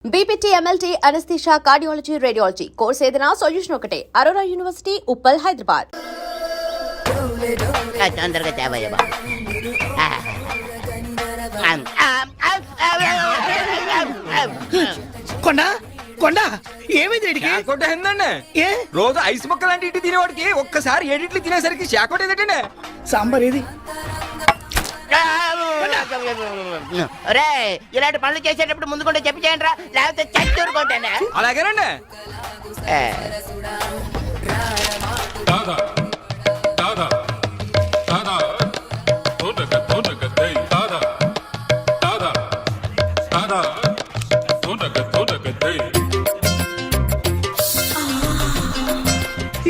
BPT MLT anaesthesia cardiology radiology course ఏదైనా solution ఒకటే Aurora university Uppal Hyderabad. తొందరగా తేవయ్య బాబు. కొండ కొండ ఏమైంది షాకోట ఏందండి? రోజు ఐస్ ముక్క లాంటి ఇటు తినేవాడికి ఒక్కసారి ఏడిట్లు తినేసరికి షాకోట ఏదంటే సాంబార్ ఏది? రే ఇలాంటి పనులు చేసేటప్పుడు ముందు కూడా చెప్పి చేయండి రా, లేకపోతే చచ్చూరుకుంటానే. అలాగేనండి.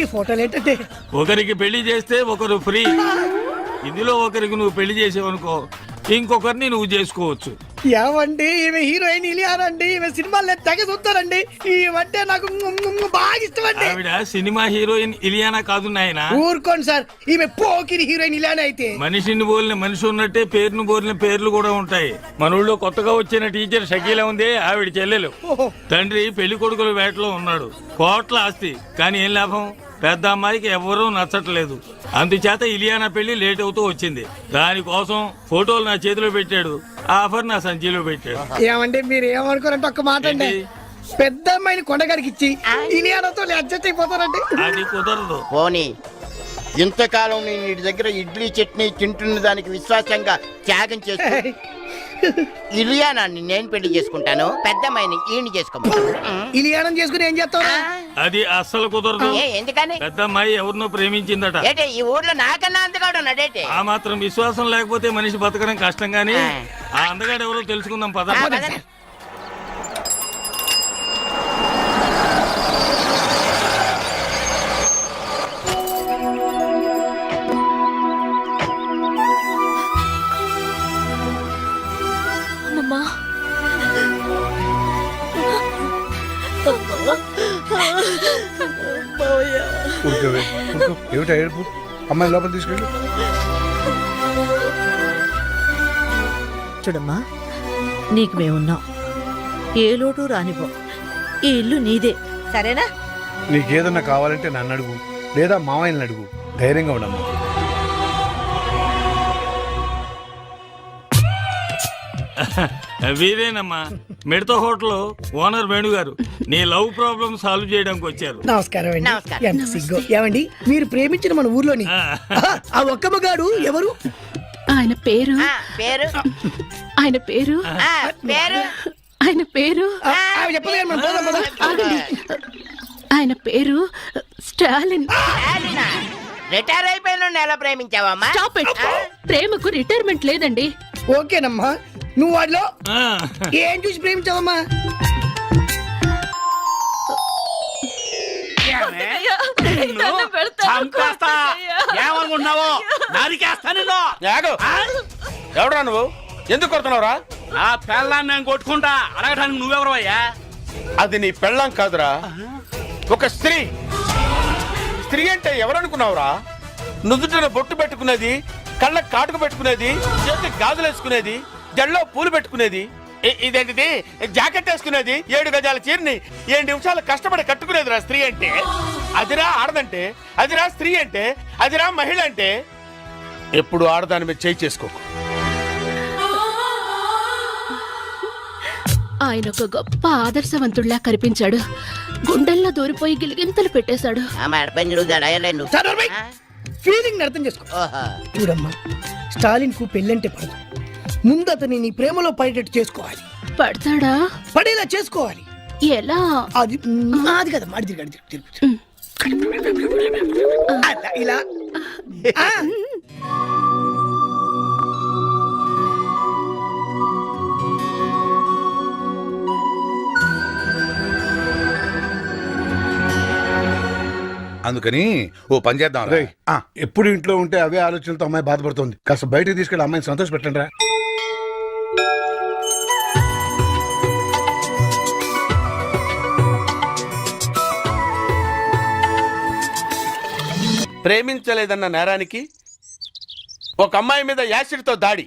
ఈ ఫోటోలు ఏంటంటే ఒకరికి పెళ్లి చేస్తే ఒకరు ఫ్రీ. ఇందులో ఒకరికి నువ్వు పెళ్లి చేసావనుకో ఇంకొకరిని నువ్వు చేసుకోవచ్చు. ఏమండి ఈమె హీరోయిన్ ఇలియానండి, ఈమె సినిమాలు తెగ చూస్తారండి. ఈమంటే నాకు బాగా ఇష్టం అండి. ఆవిడ సినిమా హీరోయిన్ ఇలియానా కాదు నాయనా. ఊరుకోండి సార్, ఈమె పోకిరి హీరోయిన్ ఇలియానా అయితే. మనిషిని బోలిన మనిషి ఉన్నట్టే పేరును బోలిన పేర్లు కూడా ఉంటాయి. మన ఊళ్ళో కొత్తగా వచ్చిన టీచర్ షకీలా ఉంది, ఆవిడ చెల్లెలు. తండ్రి పెళ్లి కొడుకుల వేటలో ఉన్నాడు, కోట్ల ఆస్తి. కానీ ఏం లాభం, పెద్ద అమ్మాయికి ఎవరూ నచ్చట్లేదు. అందుచేత ఇలియానా పెళ్లి లేట్ అవుతూ వచ్చింది. దానికోసం ఫోటోలు నా చేతిలో పెట్టాడు, ఆఫర్ నా సంచిలో పెట్టాడు. ఏమంటే మీరు ఏమనుకోరంటే ఒక్క మాట అండి, పెద్ద అమ్మాయిని కొండగారికి ఇచ్చి ఇలియానాతో అడ్జస్ట్ అయిపోతారండి. అది కుదరదు. పోనీ ఇంతకాలం నేను ఇంటి దగ్గర ఇడ్లీ చట్నీ తింటున్న దానికి విశ్వాసంగా త్యాగం చేస్తూ ఇలియానాన్ని నేను పెళ్లి చేసుకుంటాను, పెద్దమ్మాయిని ఈయన చేసుకోమంటాను. ఇలియానం చేసుకుని ఏం చేస్తావు? అది అస్సలు కుదరదు. ఎందుకని? పెద్ద అమ్మాయి ఎవరినో ప్రేమించిందట. ఏంటి ఈ ఊర్లో నాకన్నా అందగాడు ఉన్నాడేంటి? ఆ మాత్రం విశ్వాసం లేకపోతే మనిషి బతకడం కష్టం. గానీ ఆ అందగాడు ఎవరో తెలుసుకుందాం పద. ఏమిటా ఏడుపు? అమ్మాయి లోపల తీసుకెళ్ళి చూడమ్మా, నీకు మేమున్నాం, ఏ లోటు రానిపో. ఈ ఇల్లు నీదే, సరేనా? నీకేదన్నా కావాలంటే నన్ను అడుగు, లేదా మామయ్యని అడుగు. ధైర్యంగా ఉండమ్మా. వీరేనమ్మా, మిడత హోటల్ ఓనర్ వేణు గారు. నీ లవ్ ప్రాబ్లం సాల్వ్ చేయడానికి వచ్చారు. నమస్కారం అండి. ఎంత సిగ్గు. ఏమండి మీరు ప్రేమించిన మన ఊర్లోని ఆ ఒక్క మగాడు ఎవరు? ఆయన పేరు పేరు ఆయన పేరు పేరు ఆయన పేరు ఆయన పేరు స్టాలిన్. రిటైర్ అయిపోయిన ఎలా ప్రేమించావమ్మా? ప్రేమకు రిటైర్మెంట్ లేదండి. ఓకేనమ్మా, నువ్వు వాడిలో ఏం చూసి ప్రేమించావమ్మా? ఏమనుకుంటున్నావు? ఎవడరా నువ్వు? ఎందుకు కొడుతున్నావురా? నా పెళ్ళాన్ని నేను కొట్టుకుంటా, అడగటానికి నువ్వెవరు అయ్యా? అది నీ పెళ్ళం కాదురా, ఒక స్త్రీ. స్త్రీ అంటే ఎవరనుకున్నావురా? నుదుటిన బొట్టు పెట్టుకునేది, కళ్ళకు కాటుకు పెట్టుకునేది, చేతికి గాజులు వేసుకునేది, జల్లో పూలు పెట్టుకునేది, ఇదేంటిది జాకెట్ వేసుకునేది, 7 గజాల చీరని 7 నిమిషాలు కష్టపడి కట్టుకునేదిరా స్త్రీ అంటే. అదిరా ఆడదంటే, అదిరా స్త్రీ అంటే, అదిరా మహిళ అంటే. ఎప్పుడు ఆడదాని మీద చేయి చేసుకోకు. ఆయన ఒక గొప్ప ఆదర్శవంతుడిలా కనిపించాడు. గుండెల్లో దూరిపోయి గిలిగింతలు పెట్టేశాడు. ఫీలింగ్ అర్థం చేసుకో. చూడమ్మా, స్టాలిన్ కు పెళ్ళంటే పడదు. ముందు అతని నీ ప్రేమలో పడేటట్టు చేసుకోవాలి. పడతాడా? పడేలా చేసుకోవాలి. ఎలా? అది అది కదా మాడి ఇలా అందుకని ఓ పని చేద్దాం. ఎప్పుడు ఇంట్లో ఉంటే అవే ఆలోచనలతో అమ్మాయి బాధపడుతుంది. కాస్త బయటకు తీసుకెళ్ళి అమ్మాయిని సంతోష పెట్టండి రా. ప్రేమించలేదన్న నేరానికి ఒక అమ్మాయి మీద యాసిడ్తో దాడి.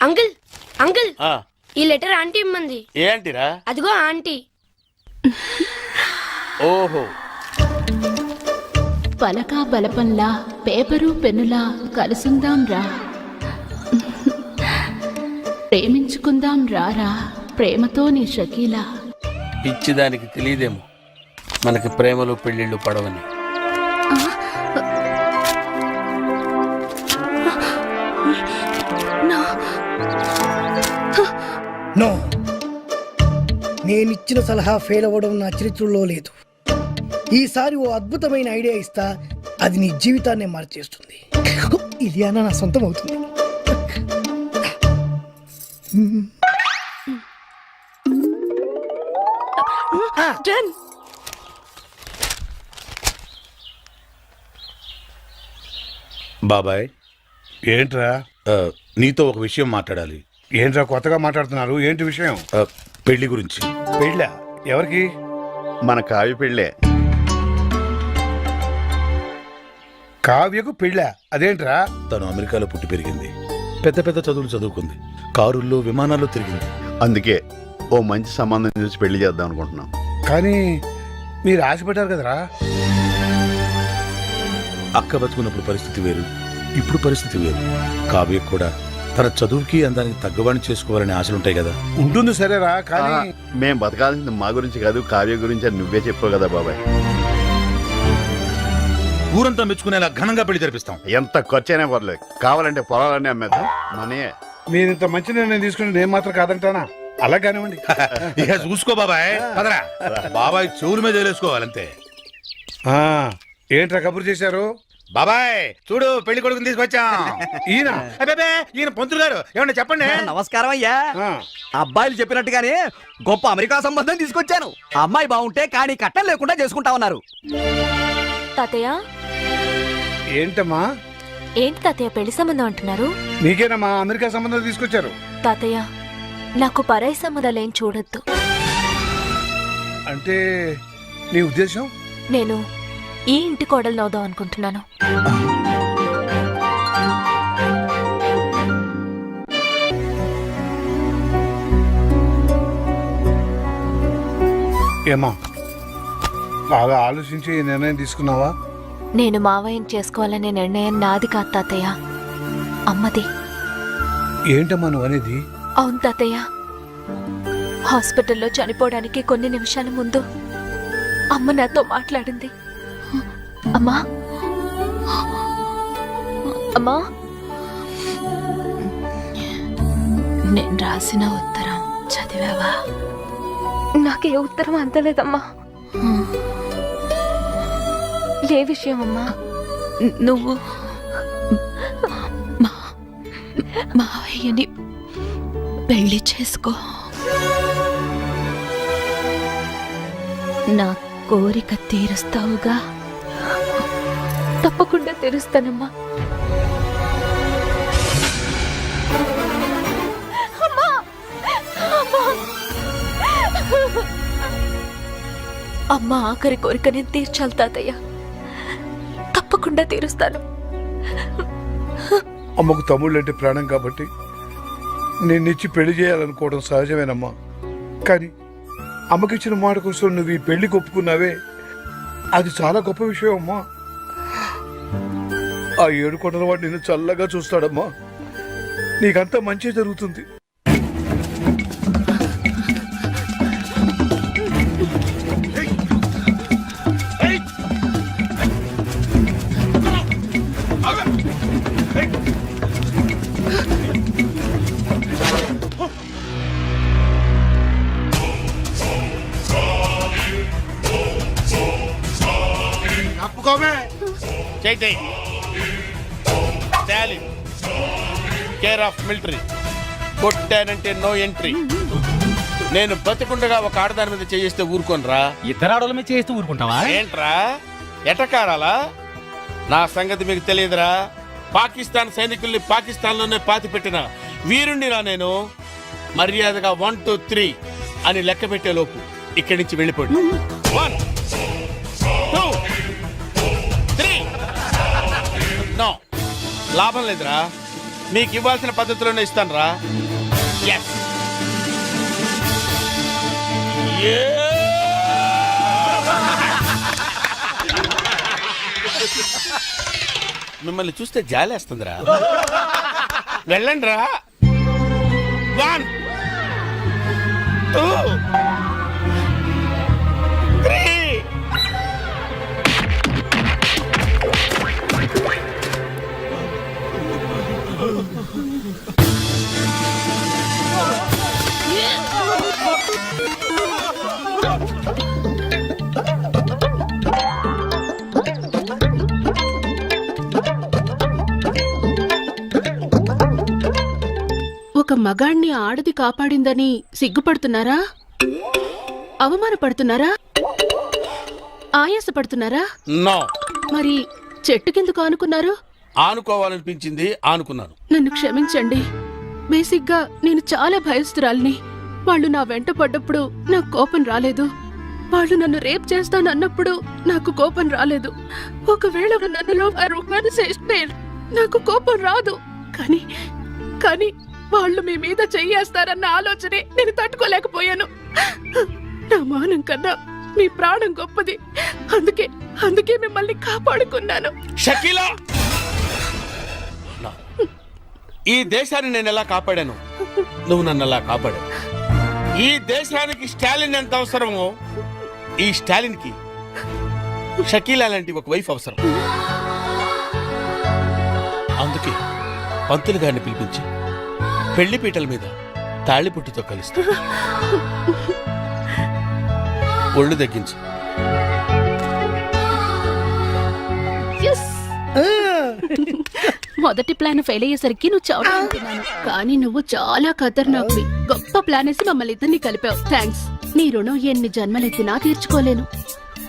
అంకుల్ అంకుల్ ఆ, ఈ లెటర్ ఆంటీ ఇమ్మంది. ఏంటిరా? అదిగో ఆంటీ. ఓహో, పలకా బలపంలా పేపరు పెన్నులా కలుసుందాం రా, ప్రేమించుకుందాం రారా, ప్రేమతో నీ షకీలా. పిచ్చిదానికి తెలియదేమో మనకి ప్రేమలు పెళ్ళిళ్ళు పడవని. నో, నేనిచ్చిన సలహా ఫెయిల్ అవ్వడం నా చరిత్రలో లేదు. ఈసారి ఓ అద్భుతమైన ఐడియా ఇస్తా, అది నీ జీవితాన్ని మార్చేస్తుంది. ఇలియానా నా సొంతం అవుతుంది. బాబాయ్, ఏంట్రా నీతో ఒక విషయం మాట్లాడాలి. ఏంట్రా కొత్తగా మాట్లాడుతున్నారు? ఏంటి విషయం? పెళ్లి గురించి. పెళ్ళా? ఎవరికి? మన కావ్య పెళ్ళే. కావ్యకు పెళ్ళా? అదేంట్రా? తను అమెరికాలో పుట్టి పెరిగింది, పెద్ద పెద్ద చదువులు చదువుకుంది, కారుల్లో విమానాల్లో తిరిగింది. అందుకే ఓ మంచి సంబంధం చూసి పెళ్లి చేద్దాం అనుకుంటున్నాం. కానీ మీరు ఆశపడ్డారు కదరా. అక్క బతుకున్నప్పుడు పరిస్థితి వేరు, ఇప్పుడు పరిస్థితి వేరు. కావ్య కూడా తన చదువుకి అందానికి తగ్గవాణి చేసుకోవాలనే ఆశలుంటాయి కదా. ఉంటుంది సరేరా, కానీ మేం బతకాల్సింది మా గురించి కాదు, కావ్య గురించి అని నువ్వే చెప్పావు కదా బాబాయ్. ఊరంతా మెచ్చుకునేలా ఘనంగా పెళ్లి జరిపిస్తాం. ఎంత ఖర్చైనా పర్లేదు, కావాలంటే పొలాలన్నీ అమ్మేద్దాం. మనీ మీరు ఇంత మంచి నిర్ణయం తీసుకుని నేను మాత్రం కాదంటానా? అలా కానివ్వండి. ఇక చూసుకో బాబాయ్, పదరా. బాబాయ్ చెవుల మీద వేసుకోవాలంతే. ఆ, ఏంట్రా కబురు చేశారు? బాబాయ్ చూడు, పెళ్లి కొడుకుని తీసుకొచ్చాం. ఈయన అబ్బే, ఈయన పంతులు గారు, ఏమన్నా చెప్పండి. నమస్కారం అయ్యా. ఆ, అబ్బాయిలు చెప్పినట్టుగానే గొప్ప అమెరికా సంబంధం తీసుకొచ్చాను. అమ్మాయి బాగుంటే కానీ కట్టం లేకుండా చేసుకుంటా ఉన్నారు. తాతయ్య, ఏంటమ్మా? ఏంటి తాతయ్య పెళ్లి సంబంధం అంటున్నారు? నీకేనమ్మా అమెరికా సంబంధం తీసుకొచ్చారు. తాతయ్య, నాకు పరాయి సంబంధాలేం చూడొద్దు. అంటే నీ ఉద్దేశం? నేను ఈ ఇంటి కోడలు నవ్వుదాం అనుకుంటున్నాను. ఏమా బాగా ఆలోచించి ఈ నిర్ణయం తీసుకున్నావా? నేను మావయ్యని చేసుకోవాలనే నిర్ణయం నాది కాదు తాతయ్య, అమ్మది. ఏంటమ్మా నువ్వు అనేది? అవును తాతయ్య, హాస్పిటల్లో చనిపోవడానికి కొన్ని నిమిషాల ముందు అమ్మ నాతో మాట్లాడింది. అమ్మా, అమ్మా, నేను రాసిన ఉత్తరం చదివావా? నాకే ఉత్తరం అందలేదమ్మా. ఏ విషయం అమ్మా? నువ్వు మావయ్యని పెళ్లి చేసుకో. నా కోరిక తీరుస్తావుగా? తప్పకుండా తీరుస్తానమ్మా. అమ్మ ఆఖరి కోరిక నేను తీర్చాలి తాతయ్య, తప్పకుండా తీరుస్తాను. అమ్మకు తమ్ముళ్ళు అంటే ప్రాణం కాబట్టి నిన్నిచ్చి పెళ్లి చేయాలనుకోవడం సహజమేనమ్మా. కానీ అమ్మకిచ్చిన మాట కోసం నువ్వు ఈ పెళ్లికి ఒప్పుకున్నావే, అది చాలా గొప్ప విషయం అమ్మా. ఆ 7 కొండల వాడు నిన్ను చల్లగా చూస్తాడమ్మా. నీకంతా మంచి జరుగుతుంది. చైతే స్టాలిన్ కేర్ ఆఫ్ మిలిటరీ, కొట్టానంటే నో ఎంట్రీ. నేను బతికుండగా ఒక ఆడదాని మీద చేయిస్తే ఊరుకోనరా? ఇద్దరు ఆడోళ్ళ మీద చేస్తూ ఊరుకుంటావా? ఏంట్రా ఎటకారాలా? నా సంగతి మీకు తెలియదురా. పాకిస్తాన్ సైనికుల్ని పాకిస్తాన్లోనే పాతి పెట్టిన వీరుణ్ణిరా నేను. మర్యాదగా 1 2 3 అని లెక్క పెట్టే లోపు ఇక్కడి నుంచి వెళ్ళిపోండి. 1 2 3. నో, లాభం లేదురా. మీకు ఇవ్వాల్సిన పద్ధతిలోనే ఇస్తాను రా. Yes. మిమ్మల్ని చూస్తే జాలేస్తుందిరా. వెళ్ళండి రా. 1 2 3. ఒక మగాణ్ణి ఆడది కాపాడిందని సిగ్గుపడుతున్నారా? అవమానపడుతున్నారా? ఆయాసపడుతున్నారా? నో. మరి చెట్టుకెందుకు ఆనుకున్నారు? ఆనుకోవాలనిపించింది, ఆనుకున్నాను. నన్ను క్షమించండి. బేసిక్గా నేను చాలా భయస్తురాల్ని. వాళ్ళు నా వెంట పడ్డప్పుడు నాకు కోపం రాలేదు. వాళ్ళు నన్ను రేప్ చేస్తానన్నప్పుడు నాకు కోపం రాలేదు. ఒకవేళ నన్నులో వారు మనసేస్తే నాకు కోపం రాదు. కానీ వాళ్ళు మీ మీద చెయ్యేస్తారన్న ఆలోచనే నేను తట్టుకోలేకపోయాను. నా మానం కన్నా మీ ప్రాణం గొప్పది. అందుకే మిమ్మల్ని కాపాడుకున్నాను. షకీలా, ఈ దేశాన్ని నేను ఎలా కాపాడాను, నువ్వు నన్ను ఎలా కాపాడావు. ఈ దేశానికి స్టాలిన్ ఎంత అవసరమో, ఈ స్టాలిన్ కి షకీలా లాంటి ఒక వైఫ్ అవసరం. అందుకే పంతులు గారిని పిలిపించి పెళ్లి పీటల మీద తాళిపుట్టుతో కలుస్తా. ఒళ్ళు తగ్గించు. మొదటి ప్లాన్ ఫెయిల్ అయ్యేసరికి నువ్వు చావుతున్నాను, కానీ నువ్వు చాలా ఖతర్నాక్వి. గొప్ప ప్లాన్ వేసి మమ్మల్ని ఇద్దరిని కలిపావు. థ్యాంక్స్. నీ రుణం ఎన్ని జన్మలెత్తినా తీర్చుకోలేను.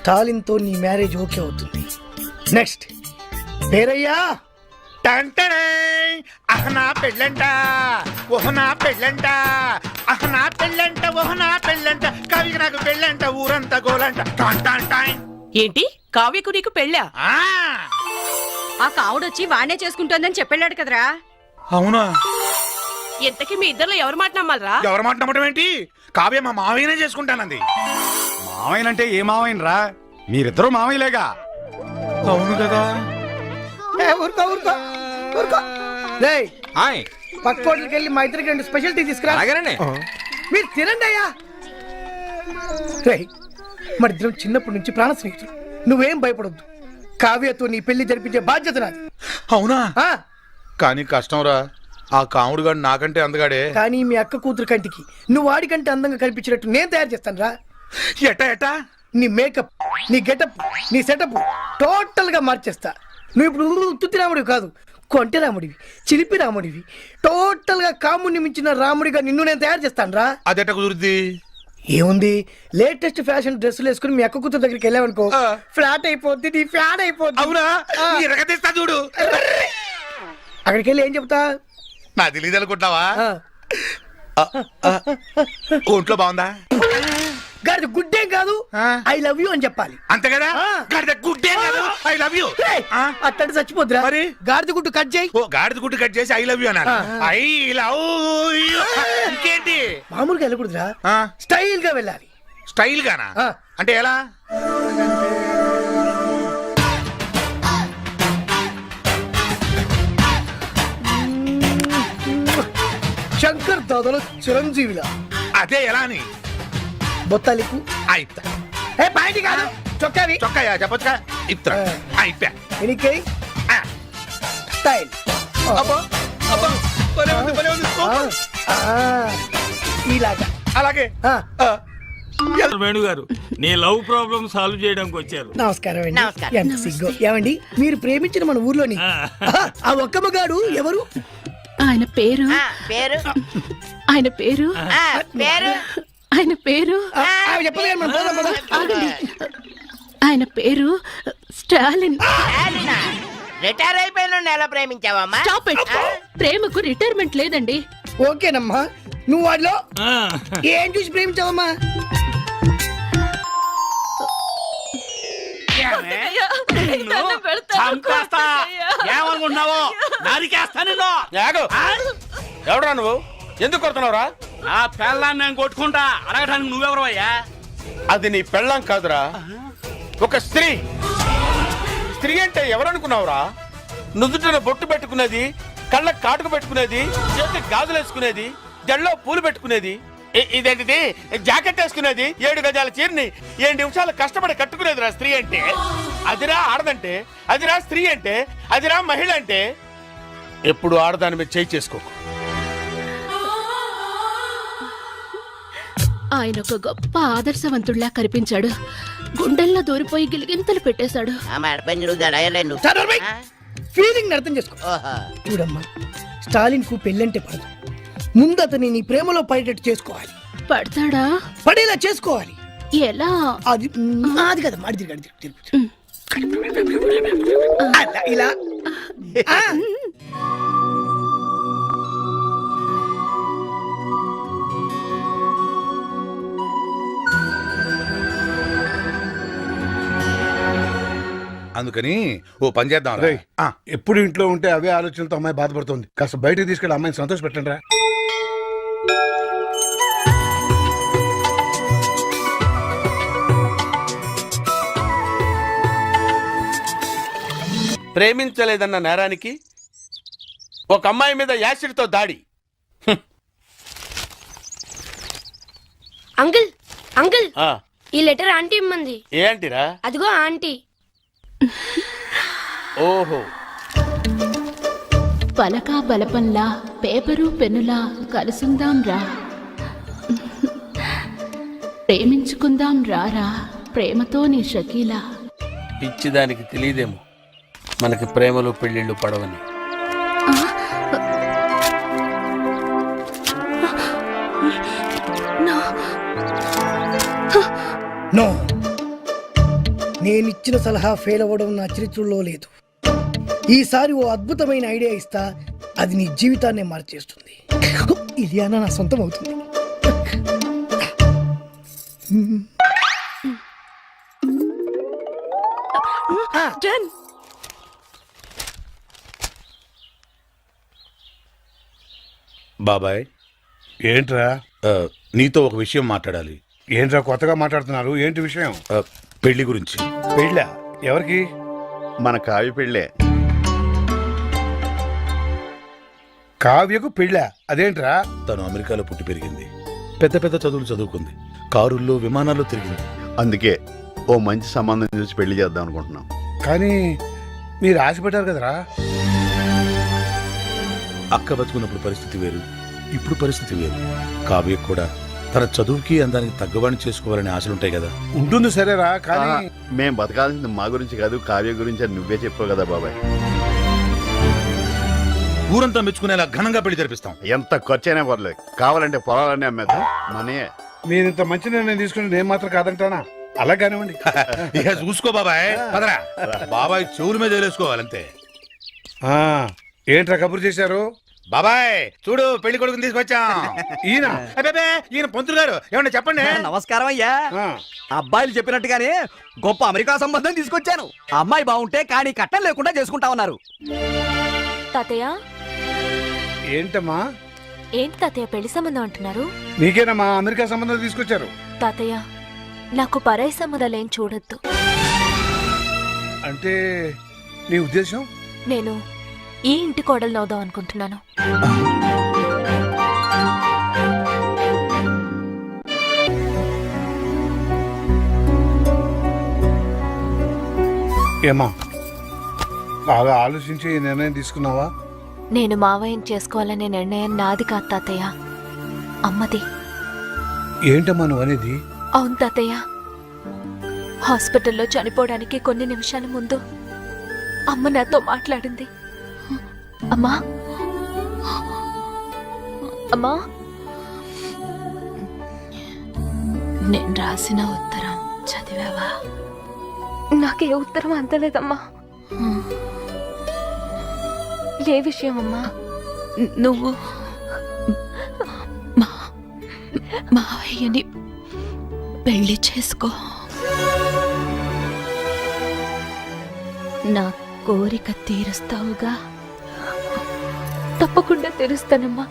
తాలింతో నీ మ్యారేజ్ ఓకే అవుతుంది. నెక్స్ట్ పేరయ్యా. అహనా పెళ్ళంట, ఓహనా పెళ్ళంట, అహనా పెళ్ళంట, ఓహనా పెళ్ళంట, కవికి నాకు పెళ్ళంట, ఊరంతా గోలంట. ఏంటి కావ్యకు నీకు పెళ్ళా? ఆ కావుడొచ్చి వాణ్ణే చేసుకుంటోందని చెప్పాడు కదరా. అవునా? ఎంతకీ మీ ఇద్దరిలో ఎవరు మాట నమ్మాలరా? ఎవరు మాట నమ్మటం ఏంటి? కావ్య మా మావయ్యనే చేసుకుంటానంది. మావయ్యనంటే ఏ మావయ్యనరా? మీరిద్దరూ మావయ్యలేగా. అవును కదా. పక్కోట్లకి వెళ్ళి మా ఇద్దరికి 2 స్పెషల్ టీ తీసుకురా. మీరు తినండి అయ్యా. మరి ఇద్దరం చిన్నప్పటి నుంచి ప్రాణ స్నేహితులు. నువ్వేం భయపడొద్దు. కావ్యతో నీ పెళ్లి జరిపించే బాధ్యత నాది. అవునా? కానీ కష్టంరా. ఆ కాముడు గాడు నాకంటే అందగాడే. కానీ మీ అక్క కూతురు కంటికి నువ్వు వాడికంటే అందంగా కనిపించినట్టు నేను తయారు చేస్తాను రా. ఎట్టా నీ మేకప్, నీ గెటప్, నీ సెటప్ టోటల్ గా మార్చేస్తా. నువ్వు ఇప్పుడు తుత్తి రాముడివి కాదు, కొంటె రాముడివి, చిలిపి రాముడివి. టోటల్ గా కాముడిని మించిన రాముడిగా నిన్ను నేను తయారు చేస్తాను రా. అదెట్ట కుదురుద్ది? ఏముంది, లేటెస్ట్ ఫ్యాషన్ డ్రెస్సులు వేసుకుని మీ అక్క కూతురు దగ్గరికి వెళ్ళావనుకో, ఫ్లాట్ అయిపోద్ది, నీ ఫ్యాన్ అయిపోద్ది. అవునా? ఎరగదీస్తా చూడు. అక్కడికి వెళ్ళి ఏం చెప్తా? నా తెలియదు అనుకుంటావా? ఒంట్లో బాగుందా? గాడిద గుడ్డేం కాదు, ఐ లవ్ యూ అని చెప్పాలి. అంతే కదా? గాడిద గుడ్డే కాదు, ఐ లవ్ యూ. అట్టంటే చచ్చిపోద్దురా. మరి గాడిద గుడ్డు కట్ చేయి. గాడిద గుడ్డు కట్ చేసి ఐ లవ్ యూ అన్నారు. I love you. ఇంకేంటి? మామూలుగా వెళ్ళకూడదురా, స్టైల్ గా వెళ్ళాలి. స్టైల్ గానా? అంటే ఎలా? శంకర్ దాదాలో చిరంజీవిలా. అదే ఎలా అని? బొత్తాలికు అయితా. ఏ బయటి కాదు, చొక్కావి. చొక్కాయా చెప్పొచ్చుగా. ఇప్తా అయిపోయా. ఎనికే స్టైల్. ఇలాగా. అలాగే. వేణు గారు, నీ లవ్ ప్రాబ్లం సాల్వ్ చేయడానికి వచ్చారు. నమస్కారం అండి. ఎంత సిగ్గు. ఏమండి, మీరు ప్రేమించిన మన ఊర్లోని ఆ ఒక్క మగాడు ఎవరు? ఆయన పేరు ఆయన పేరు ఆయన పేరు ఆయన పేరు స్టాలిన్. రిటైర్ అయిపోయిన ఎలా ప్రేమించావమ్మా? ప్రేమకు రిటైర్మెంట్ లేదండి. ఓకేనమ్మా, నువ్వు వాడిలో ఏం చూసి ప్రేమించావమ్మా? ఏమనుకుంటున్నావు? నరికేస్తా నిన్ను. ఎవడరా నువ్వు? ఎందుకు కొడుతున్నావురా? ఆ పెళ్ళాన్ని నేను కొట్టుకుంటా అడగడానికి నువ్వెవరు అయ్యా? అది నీ పెళ్ళం కాదురా, ఒక స్త్రీ. స్త్రీ అంటే ఎవరనుకున్నావురా? నుదుటిన బొట్టు పెట్టుకునేది, కళ్ళ కాటుకు పెట్టుకునేది, చేతికి గాజులు వేసుకునేది, జల్లో పూలు పెట్టుకునేది, ఇదేంటిది జాకెట్ వేసుకునేది, 7 గజాల చీరని 7 నిమిషాలు కష్టపడి కట్టుకునేదిరా స్త్రీ అంటే. అదిరా ఆడదంటే, అదిరా స్త్రీ అంటే, అదిరా మహిళ అంటే. ఎప్పుడు ఆడదాని మీద చేయి చేసుకోకు. ఆయన ఒక గొప్ప ఆదర్శవంతుడిలా కనిపించాడు. గుండెల్లో దూరిపోయి గిలిగింతలు పెట్టేశాడు. ఫీలింగ్ అర్థం చేసుకో. చూడమ్మా, స్టాలిన్ కు పెళ్ళంటే పడదు. ముందు అతని నీ ప్రేమలో పడేటట్టు చేసుకోవాలి. పడతాడా? పడేలా చేసుకోవాలి. ఎలా? అది అది కదా మాడి తిరిగి ఇలా ఆ. అందుకని ఓ పని చేద్దాం. రేయ్, ఎప్పుడు ఇంట్లో ఉంటే అవే ఆలోచనలతో అమ్మాయి బాధపడుతుంది. కాస్త బయటకు తీసుకెళ్ళి అమ్మాయిని సంతోష పెట్టండి రా. ప్రేమించలేదన్న నేరానికి ఒక అమ్మాయి మీద యాసిడ్తో దాడి. అంకుల్ అంకుల్ ఆ, ఈ లెటర్ ఆంటీ ఇమ్మంది. ఏంటిరా? అదిగో ఆంటీ. ఓహో, పలకా బలపంలా పేపరు పెన్నులా కలుసుందాం రా, ప్రేమించుకుందాం రారా, ప్రేమతో నీ షకీలా. పిచ్చిదానికి తెలియదేమో మనకి ప్రేమలు పెళ్ళిళ్ళు పడవని. నో, నేనిచ్చిన సలహా ఫెయిల్ అవ్వడం నా చరిత్రలో లేదు. ఈసారి ఓ అద్భుతమైన ఐడియా ఇస్తా, అది నీ జీవితాన్నే మార్చేస్తుంది. ఇది అన్న నా సొంతం అవుతుంది. బాబాయ్, ఏంట్రా? నీతో ఒక విషయం మాట్లాడాలి. ఏంట్రా కొత్తగా మాట్లాడుతున్నారు? ఏంటి విషయం? పెళ్లి గురించి. పెళ్ళా? ఎవరికి? మన కావ్య పెళ్ళే. కావ్యకు పెళ్ళా? అదేంట్రా? తను అమెరికాలో పుట్టి పెరిగింది, పెద్ద పెద్ద చదువులు చదువుకుంది, కారుల్లో విమానాల్లో తిరిగింది. అందుకే ఓ మంచి సంబంధం చూసి పెళ్లి చేద్దాం అనుకుంటున్నాం. కానీ మీరు ఆశపడ్డారు కదరా. అక్క బతుకున్నప్పుడు పరిస్థితి వేరు, ఇప్పుడు పరిస్థితి వేరు. కావ్య కూడా తన చదువుకి అందానికి తగ్గవాణి చేసుకోవాలనే ఆశలుంటాయి కదా. ఉంటుంది సరేరా, కానీ మేం బతకాల్సింది మా గురించి కాదు, కావ్య గురించి అని నువ్వే చెప్పావు కదా బాబాయ్. ఊరంతా మెచ్చుకునేలా ఘనంగా పెళ్లి జరిపిస్తాం. ఎంత ఖర్చైనా పర్లేదు, కావాలంటే పొలాలన్నీ అమ్మేద్దాం. మనే మీరు ఇంత మంచి నిర్ణయం తీసుకుని నేను మాత్రం కాదంటానా? అలా కానివ్వండి. ఇక చూసుకో బాబాయ్, పదరా. బాబాయ్ చెవుల మీద వేసుకోవాలంతే. ఏంట్రా కబురు చేశారు? బాబాయ్ చూడు, పెళ్లి కొడుకుని తీసుకొచ్చాం. ఈయన అబ్బే, ఈయన పంతులు గారు, ఏమన్నా చెప్పండి. నమస్కారం అయ్యా. అబ్బాయిలు చెప్పినట్టుగానే గొప్ప అమెరికా సంబంధం తీసుకొచ్చాను. అమ్మాయి బాగుంటే కానీ కట్టం లేకుండా చేసుకుంటా ఉన్నారు. తాతయ్య, ఏంటమ్మా? ఏంటి తాతయ్య పెళ్లి సంబంధం అంటున్నారు? నీకేనమ్మా అమెరికా సంబంధం తీసుకొచ్చారు. తాతయ్య, నాకు పరాయి సంబంధాలేం చూడొద్దు. అంటే నీ ఉద్దేశం? నేను ఈ ఇంటి కోడలు అవుదాం అనుకుంటున్నాను. ఏమా బాగా ఆలోచించి ఈ నిర్ణయం తీసుకున్నావా? నేను మావయ్యని చేసుకోవాలనే నిర్ణయం నాది కాదు తాతయ్య, అమ్మది. ఏంటమ్మా నువ్వు అనేది? అవును తాతయ్య, హాస్పిటల్లో చనిపోవడానికి కొన్ని నిమిషాల ముందు అమ్మ నాతో మాట్లాడింది. అమ్మా, అమ్మా, నేను రాసిన ఉత్తరం చదివావా? నాకే ఉత్తరం అందలేదమ్మా. ఏ విషయం అమ్మా? నువ్వు మావయ్యని పెళ్లి చేసుకో, నా కోరిక తీరుస్తావుగా? తప్పకుండా తీరుస్తానమ్మా.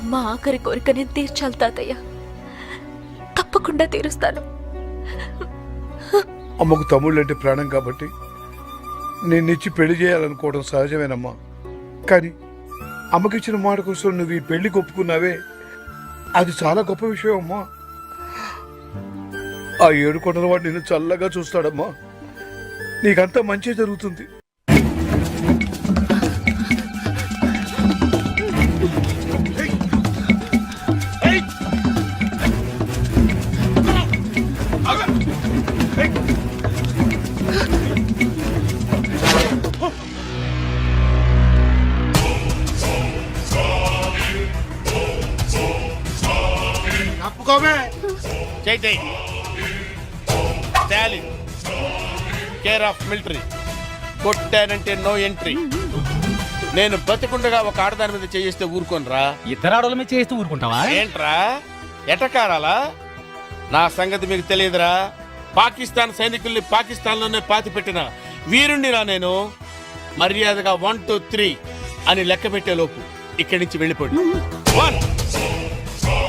అమ్మ ఆఖరి కోరిక నేను తీర్చాలి తాతయ్య. తప్పకుండా తీరుస్తాను. అమ్మకు తమ్ముళ్ళు అంటే ప్రాణం కాబట్టి నిన్నిచ్చి పెళ్లి చేయాలనుకోవడం సహజమేనమ్మా. కానీ అమ్మకిచ్చిన మాట కోసం నువ్వు ఈ పెళ్లికి ఒప్పుకున్నావే, అది చాలా గొప్ప విషయం అమ్మా. ఆ 7 కొండల వాడు నిన్ను చల్లగా చూస్తాడమ్మా. నీకంతా మంచి జరుగుతుంది. చైతే స్టాలిన్ కేర్ ఆఫ్ మిలిటరీ. కొట్టానంటే నో ఎంట్రీ. నేను బతికుండగా ఒక ఆడదాని మీద చేయిస్తే ఊరుకోనరా? ఇద్దరు ఆడవాళ్ళ మీద చేస్తూ ఊరుకుంటావా? ఏంట్రా ఎటకారాలా? నా సంగతి మీకు తెలియదురా. పాకిస్తాన్ సైనికుల్ని పాకిస్తాన్లోనే పాతి పెట్టిన వీరుణ్ణిరా నేను. మర్యాదగా 1 2 3 అని లెక్క పెట్టే లోపు ఇక్కడి నుంచి వెళ్ళిపోండి. 1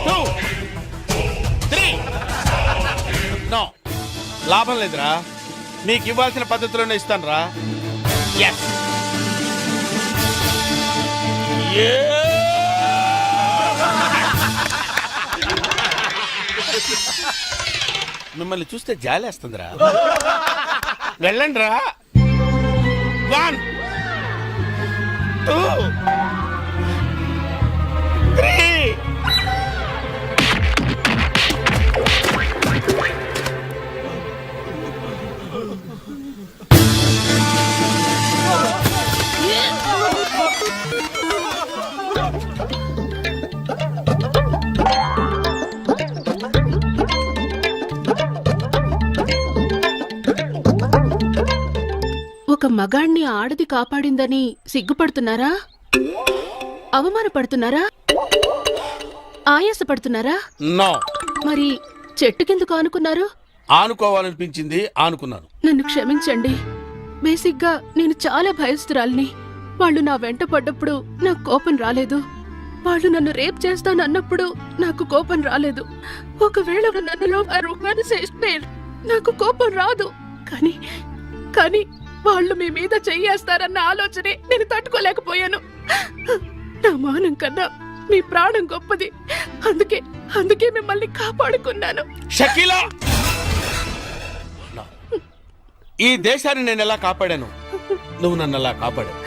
2 3. నో, లాభం లేదురా. మీకు ఇవ్వాల్సిన పద్ధతిలోనే ఇస్తాను రా. ఎస్. మిమ్మల్ని చూస్తే జాలేస్తుందిరా. వెళ్ళండి రా. 1 2 3. ఒక మగాణ్ణి ఆడది కాపాడిందని సిగ్గుపడుతున్నారా? అవమానపడుతున్నారా? ఆయాసపడుతున్నారా? నో. మరి చెట్టుకెందుకు ఆనుకున్నారు? ఆనుకోవాలనిపించింది, ఆనుకున్నాను. నన్ను క్షమించండి. బేసిక్గా నేను చాలా భయస్తురాల్ని. వాళ్ళు నా వెంట పడ్డప్పుడు నాకు కోపం రాలేదు. వాళ్ళు నన్ను రేప్ చేస్తానన్నప్పుడు నాకు కోపం రాలేదు. ఒకవేళ నన్నులో నాకు కోపం రాదు. కానీ వాళ్ళు మీ మీద చెయ్యేస్తారన్న ఆలోచనే నేను తట్టుకోలేకపోయాను. నా మానం కన్నా మీ ప్రాణం గొప్పది. అందుకే మిమ్మల్ని కాపాడుకున్నాను. షకీలా, ఈ దేశాన్ని నేను ఎలా కాపాడాను, నువ్వు నన్ను ఎలా కాపాడావు.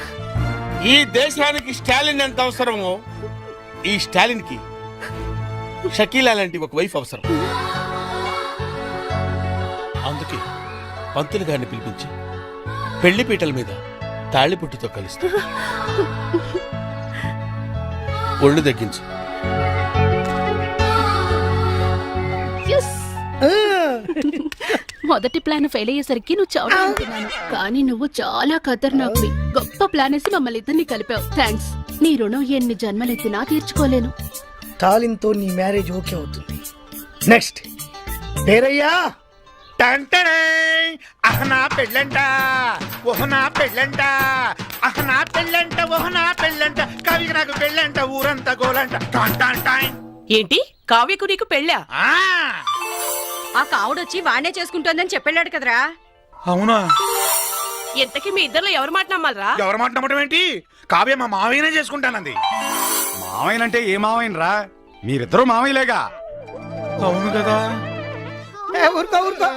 ఈ దేశానికి స్టాలిన్ ఎంత అవసరమో, ఈ స్టాలిన్ కి షకీలా లాంటి ఒక వైఫ్ అవసరం. అందుకే పంతులు గారిని పిలిపించి పెళ్లి పీటల మీద తాళిపుట్టుతో కలుస్తా. ఒళ్ళు తగ్గించు. మొదటి ప్లాన్ ఫెయిల్ అయ్యేసరికి నువ్వు చావుతున్నాను, కానీ నువ్వు చాలా ఖతర్నాక్వి. గొప్ప ప్లాన్ వేసి మమ్మల్ని ఇద్దరిని కలిపావు. థ్యాంక్స్. నీ రుణం ఎన్ని జన్మలెత్తినా తీర్చుకోలేను. తాలింతో నీ మ్యారేజ్ ఓకే అవుతుంది. నెక్స్ట్ పేరయ్యా. అహనా పెళ్ళంట, ఓహనా పెళ్ళంట, అహనా పెళ్ళంట, ఓహనా పెళ్ళంట, కవికి నాకు పెళ్ళంట, ఊరంతా గోలంట. ఏంటి కావ్యకు నీకు పెళ్ళా? ఆ కావుడొచ్చి వాణ్ణే చేసుకుంటోందని చెప్పాడు కదరా. అవునా? ఎంతకీ మీ ఇద్దరు ఎవరు మాట నమ్మాలరా? ఎవరు మాట నమ్మటం ఏంటి? కావ్య మా మావయ్యనే చేసుకుంటానంది. మావయ్యనంటే ఏ మావయ్యనరా? మీరిద్దరూ మావయ్యలేగా. అవును కదా. ఊరుకో ఊరుకో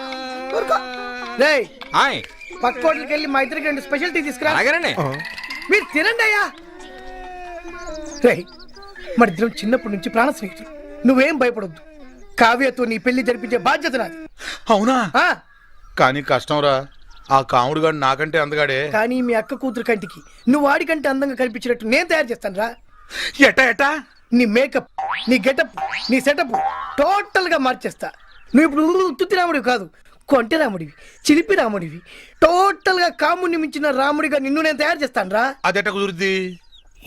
ఊరుకో. రేయ్, పక్క హోటల్కి వెళ్ళి మా ఇద్దరికి 2 స్పెషల్ టీ తీసుకురా. మీరు తినండి అయ్యా. రేయ్, మన ఇద్దరం చిన్నప్పటి నుంచి ప్రాణ స్నేహితులు. నువ్వేం భయపడొద్దు. కావ్యతో నీ పెళ్లి జరిపించే బాధ్యత నాది. అవునా? కానీ కష్టం రా. ఆ కాముడు గాడు నాకంటే అందగాడే. కానీ మీ అక్క కూతురు కంటికి నువ్వు వాడికంటే అందంగా కనిపించినట్టు నేను తయారు చేస్తాను రా. ఎట్టా? నీ మేకప్, నీ గెటప్, నీ సెటప్ టోటల్ గా మార్చేస్తా. నువ్వు ఇప్పుడు తుత్తి రాముడివి కాదు, కొంటె రాముడివి, చిలిపి రాముడివి. టోటల్ గా కాముడిని మించిన రాముడిగా నిన్ను నేను తయారు చేస్తాను రా. అదెట్ట కుదురుద్ది?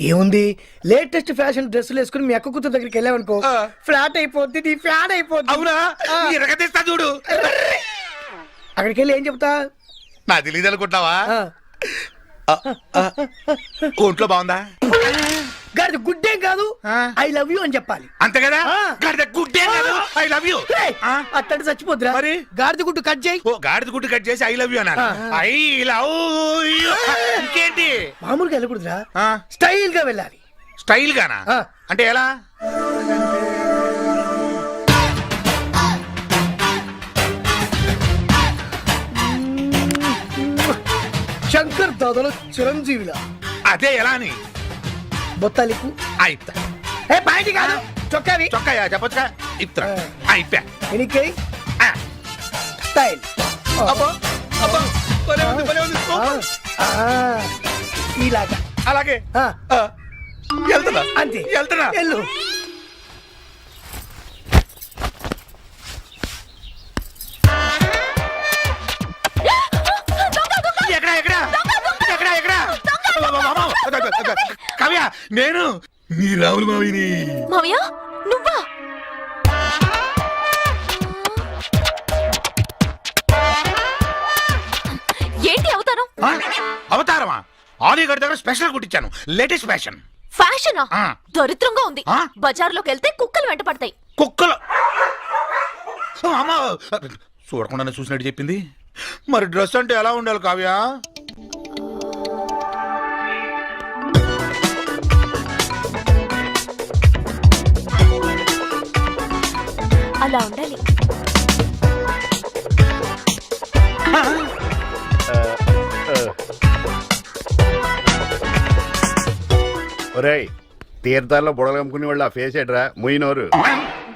ఏముంది, లేటెస్ట్ ఫ్యాషన్ డ్రెస్సులు వేసుకుని మీ అక్క కూతురు దగ్గరికి వెళ్ళావనుకో, ఫ్లాట్ అయిపోద్ది, నీ ఫ్యాన్ అయిపోద్ది. అవునా? ఎరగదీస్తా చూడు. అక్కడికి వెళ్ళి ఏం చెప్తా? నా తెలియదు అనుకుంటావా? ఒంట్లో బాగుందా? గాడిద గుడ్డేం కాదు ఆ. ఐ లవ్ యూ అని చెప్పాలి. అంతే కదా ఆ. గాడిద గుడ్డే కాదు ఐ లవ్ యూ. అట్టంటే చచ్చిపోద్దురా. మరి? గాడిద గుడ్డు కట్ చేయి. ఓ గాడిద గుడ్డు కట్ చేసి ఐ లవ్ యూ అన్నారు. I love you. ఇంకేంటి? మామూలుగా వెళ్ళకూడదురా, ఆ. స్టైల్ గా వెళ్ళాలి. స్టైల్ గానా? ఆ. అంటే ఎలా? శంకర్ దాదాలో చిరంజీవిలా. అదే ఎలా అని బొత్తాలికు అయితా. ఏ పాయింట్ కాదు, చొక్కావి. చొక్కాయా చెప్పొచ్చుగా. ఇత్తా అయిపోయా. ఎనికై స్టైల్. అబ్బో అబ్బో భలే ఉంది, భలే ఉంది. ఇలాగా అలాగే ఆ. వెళ్తున్నా అంతే, వెళ్తున్నా. వెళ్ళు. ఎక్కడ ఎక్కడ ఎక్కడ ఎక్కడ? కవ్య, నేను నీ రాములు మావిని. మావయ్య నువ్వా? ఏంటి అవతారం? ఆ? అవతారమా? ఆలీగఢ్ దగ్గర స్పెషల్ కుట్టించాను, లేటెస్ట్ ఫ్యాషన్. ఫ్యాషనా? ఆ. దరిద్రంగా ఉంది. ఆ? బజార్లోకి వెళ్తే కుక్కలు వెంట పడతాయి. కుక్కలు అమ్మా చూడకుండానే చూసినట్టు చెప్పింది. మరి డ్రెస్ అంటే ఎలా ఉండాలి కావ్య? అలా ఉండాలి. ఒరేయ్, తీర్థాల్లో బుడలు అమ్ముకునే వాళ్ళు ఆ ఫేస్ ఎడ్రా ముయినోరు.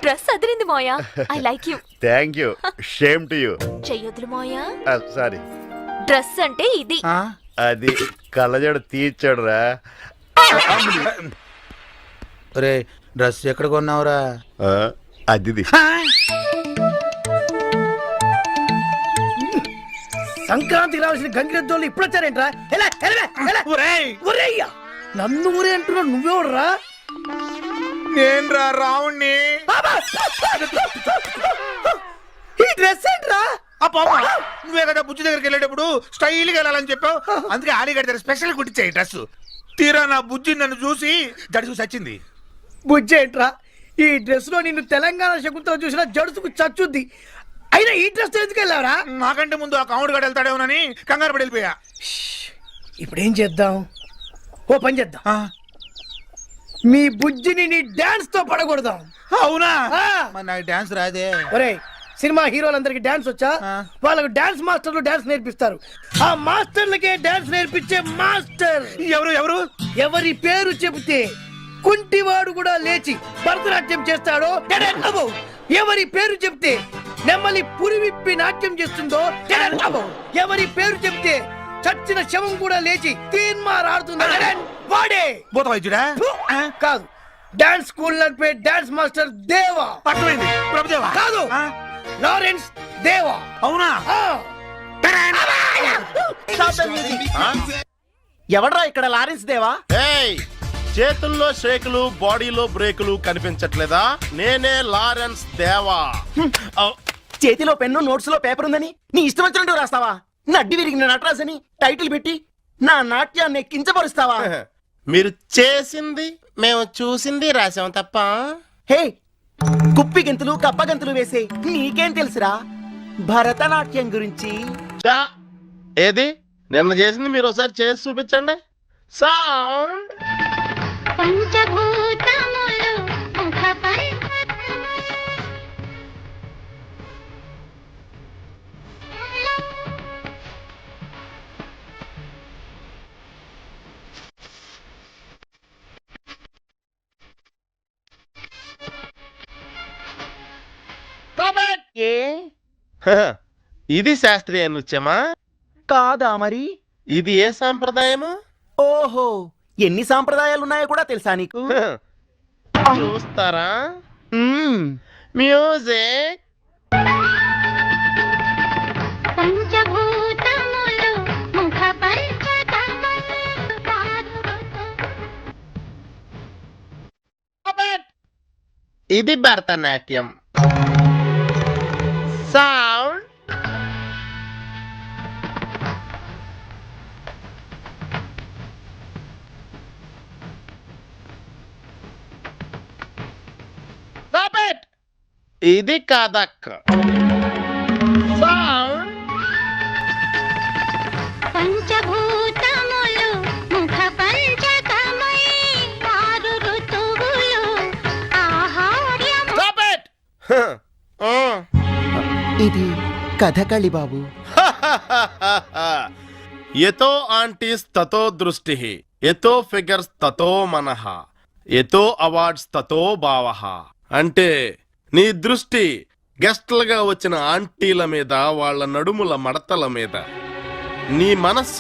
డ్రెస్ అదిరింది మోయా. I like you. Thank you. Same to you. చెయ్యొద్దులు మోయా. సారీ. డ్రెస్ అంటే ఇది. అది కళ్ళజోడు తీర్చాడురా. రే డ్రెస్ ఎక్కడ కొన్నావురా? అది సంక్రాంతికి రావాల్సిన గంగిరెద్దోళ్ళు ఇప్పుడు వచ్చారేంట్రా? నన్ను ఊరే అంటున్నా, నువ్వెవడరా? నేను రా రావుణ్ణి. ఈ డ్రెస్ ఏంట్రా? నువ్వే కదా బుజ్జి దగ్గరికి వెళ్ళేటప్పుడు స్టైల్ గా వెళ్ళాలని చెప్పావు. అందుకే ఆలీగఢ్ దగ్గర స్పెషల్ కుట్టించాయి డ్రెస్. తీరా నా బుజ్జి నన్ను చూసి జడుసు చచ్చింది. బుజ్జి ఏంట్రా? ఈ డ్రెస్ లో నిన్ను తెలంగాణ శకుంతో చూసిన జడుసుకు చచ్చుద్ది. అయినా ఈ డ్రెస్ ఎందుకు వెళ్ళావరా? నాకంటే ముందు ఆ కాముడు గడ వెళ్తాడేమోనని కంగారు పడి వెళ్ళిపోయా. ఇప్పుడేం చేద్దాం? ఓ పని చేద్దాం, మీ బుజ్జిని నీ డాన్స్ తో పడగొడదాం. అవునా? మరి నాకు డాన్స్ రాదే. ఒరేయ్, సినిమా హీరోలందరికి డాన్స్ వచ్చా? వాళ్ళకు డాన్స్ మాస్టర్లు డాన్స్ నేర్పిస్తారు. ఆ మాస్టర్లకే డాన్స్ నేర్పించే మాస్టర్ ఎవరు ఎవరు? ఎవరి పేరు చెబితే కుంటివాడు కూడా లేచి భరతనాట్యం చేస్తాడో, ఎవరి పేరు చెప్తే నెమ్మలి పురి విప్పి నాట్యం చేస్తుందో, ఎవరి పేరు చెప్తే చచ్చిన శవం కూడా లేచి తీన్మార్ ఆడుతుందో వాడే భూత వైద్యుడా? కాదు, డాన్స్ స్కూల్ నడిపే డాన్స్ మాస్టర్ దేవా. అర్థమైంది. ప్రభుదేవా కాదు, లారెన్స్ దేవా. అవునా? ఎవడ్రా ఇక్కడ లారెన్స్ దేవా? చేతుల్లో షేకులు బాడీలో బ్రేకులు కనిపించట్లేదా? నేనే లారెన్స్ దేవా. చేతిలో పెన్ను నోట్స్ లో పేపర్ ఉందని నీ ఇష్టం వచ్చినట్టు రాస్తావా? నడ్డి విరిగిన నటరాజ్ అని టైటిల్ పెట్టి నా నాట్యాన్ని కించపరుస్తావా? మీరు చేసింది మేము చూసింది రాసాం తప్ప. హే, కుప్పి గెంతులు కప్ప గెంతులు వేసే నీకేం తెలుసురా భరతనాట్యం గురించి? ఏది నిన్న చేసింది మీరు ఒకసారి చేసి చూపించండి. సౌండ్. ఇది శాస్త్రీయ నృత్యమా? కాదా మరి? ఇది ఏ సాంప్రదాయము? ఓహో, ఎన్ని సాంప్రదాయాలున్నాయో కూడా తెలుసా నీకు? చూస్తారా? మ్యూజిక్. ఇది భరతనాట్యం. సౌండ్. ఇది కాదక్క. పంచభూతములు ముఖ పంచకమై ఆరు ఋతువులు ఆహార్యం. Stop it! ఇది కథకళి బాబు. ఎతో ఆంటీస్ తతో దృష్టి, ఎతో ఫిగర్స్ తతో మనః, ఎతో అవార్డ్స్ తతో భావః. అంటే నీ దృష్టి గెస్ట్లుగా వచ్చిన ఆంటీల మీద, వాళ్ళ నడుముల మడతల మీద, నీ మనస్సు